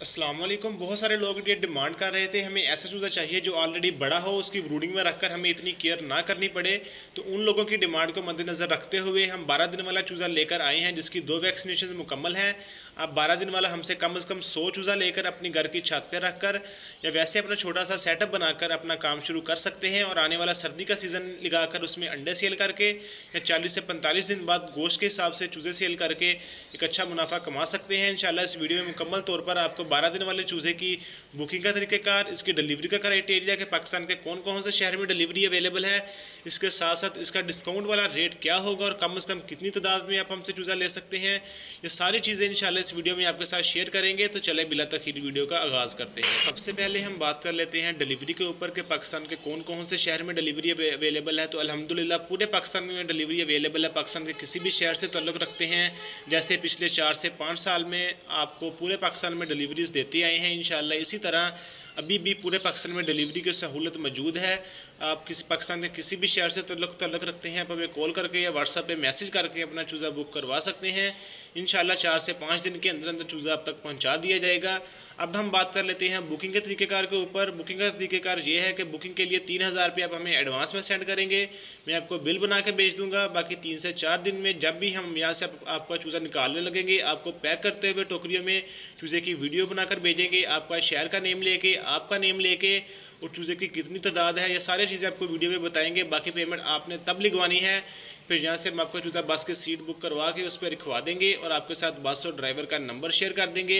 अस्सलाम वालेकुम। बहुत सारे लोग ये डिमांड कर रहे थे हमें ऐसा चूज़ा चाहिए जो ऑलरेडी बड़ा हो, उसकी ब्रूडिंग में रखकर हमें इतनी केयर ना करनी पड़े। तो उन लोगों की डिमांड को मद्देनज़र रखते हुए हम 12 दिन वाला चूज़ा लेकर आए हैं जिसकी 2 वैक्सीनेशन मुकम्मल हैं। आप 12 दिन वाला हमसे कम से कम 100 चूज़ा लेकर अपनी घर की छत पर रख कर या वैसे अपना छोटा सा सेटअप बनाकर अपना काम शुरू कर सकते हैं और आने वाला सर्दी का सीज़न लगाकर उसमें अंडे सेल करके या 40 से 45 दिन बाद गोश्त के हिसाब से चूज़े सेल करके एक अच्छा मुनाफा कमा सकते हैं। इंशाल्लाह इस वीडियो में मुकम्मल तौर पर आपको 12 दिन वाले चूज़े की बुकिंग का तरीक़ाकार, इसकी डिलीवरी का क्राइटेरिया कि पाकिस्तान के कौन कौन से शहर में डिलीवरी अवेलेबल है, इसके साथ साथ इसका डिस्काउंट वाला रेट क्या होगा और कम से कम कितनी तादाद में आप हमसे चूज़ा ले सकते हैं, ये सारी चीज़ें इंशाल्लाह इस वीडियो में आपके साथ शेयर करेंगे। तो चले बिला तखीर वीडियो का आगाज़ करते हैं। सबसे पहले हम बात कर लेते हैं डिलीवरी के ऊपर कि पाकिस्तान के कौन कौन से शहर में डिलीवरी अवेलेबल है। तो अल्हम्दुलिल्लाह पूरे पाकिस्तान में डिलीवरी अवेलेबल है। पाकिस्तान के किसी भी शहर से ताल्लुक़ रखते हैं, जैसे पिछले 4 से 5 साल में आपको पूरे पाकिस्तान में डिलीवरीज़ देते आए हैं। इंशाल्लाह इसी तरह अभी भी पूरे पाकिस्तान में डिलीवरी की सहूलत मौजूद है। आप किसी पाकिस्तान के किसी भी शहर से ताल्लुक़ रखते हैं, आप हमें कॉल करके या व्हाट्सएप पे मैसेज करके अपना चूज़ा बुक करवा सकते हैं। इंशाल्लाह 4 से 5 दिन के अंदर अंदर चूज़ा आप तक पहुंचा दिया जाएगा। अब हम बात कर लेते हैं बुकिंग के तरीक़ेकार के ऊपर। बुकिंग का तरीक़ेकार ये है कि बुकिंग के लिए 3000 रुपये आप हमें एडवांस में सेंड करेंगे, मैं आपको बिल बना के भेज दूँगा। बाकी 3 से 4 दिन में जब भी हम यहाँ से आपका चूज़ा निकालने लगेंगे, आपको पैक करते हुए टोकरियों में चूज़े की वीडियो बनाकर भेजेंगे, आपका शहर का नेम लेके, आपका नेम लेके और चूज़े की कितनी तादाद है, ये सारी चीज़ें आपको वीडियो में बताएंगे। बाकी पेमेंट आपने तब लिखवानी है, फिर यहाँ से हम आपका चूज़ा बस की सीट बुक करवा के उस पर लिखवा देंगे और आपके साथ बस और ड्राइवर का नंबर शेयर कर देंगे।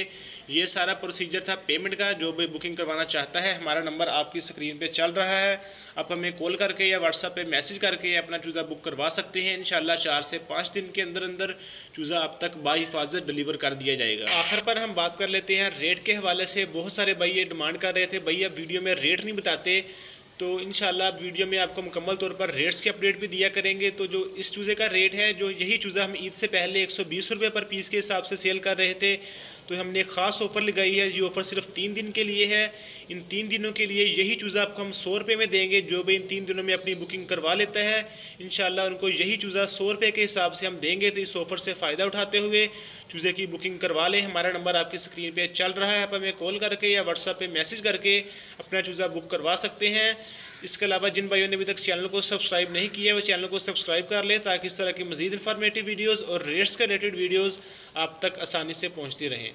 ये सारा प्रोसीजर था पेमेंट का। जो भी बुकिंग करवाना चाहता है, हमारा नंबर आपकी स्क्रीन पे चल रहा है, आप हमें कॉल करके या व्हाट्सएप पे मैसेज करके अपना चूज़ा बुक करवा सकते हैं। इंशाल्लाह 4 से 5 दिन के अंदर अंदर चूज़ा आप तक बाहिफाजत डिलीवर कर दिया जाएगा। आखिर पर हम बात कर लेते हैं रेट के हवाले से। बहुत सारे भाई ये डिमांड कर रहे थे, भैया वीडियो में रेट नहीं बताते, तो इंशाल्लाह वीडियो में आपको मुकम्मल तौर पर रेट्स की अपडेट भी दिया करेंगे। तो जो इस चूज़े का रेट है, जो यही चूज़ा हम ईद से पहले 120 रुपये पर पीस के हिसाब से सेल कर रहे थे, तो हमने एक ख़ास ऑफ़र लगाई है। ये ऑफ़र सिर्फ 3 दिन के लिए है। इन 3 दिनों के लिए यही चूज़ा आपको हम 100 रुपये में देंगे। जो भी इन 3 दिनों में अपनी बुकिंग करवा लेता है, इंशाल्लाह उनको यही चूज़ा 100 रुपये के हिसाब से हम देंगे। तो इस ऑफ़र से फ़ायदा उठाते हुए चूज़े की बुकिंग करवा लें। हमारा नंबर आपकी स्क्रीन पर चल रहा है, आप हमें कॉल करके या व्हाट्सएप पर मैसेज करके अपना चूज़ा बुक करवा सकते हैं। इसके अलावा जिन भाइयों ने अभी तक चैनल को सब्सक्राइब नहीं किया है, वो चैनल को सब्सक्राइब कर लें ताकि इस तरह की मज़ीद इन्फॉर्मेटिव वीडियोज़ और रेट्स के रिलेटेड वीडियोज़ आप तक आसानी से पहुँचती रहें।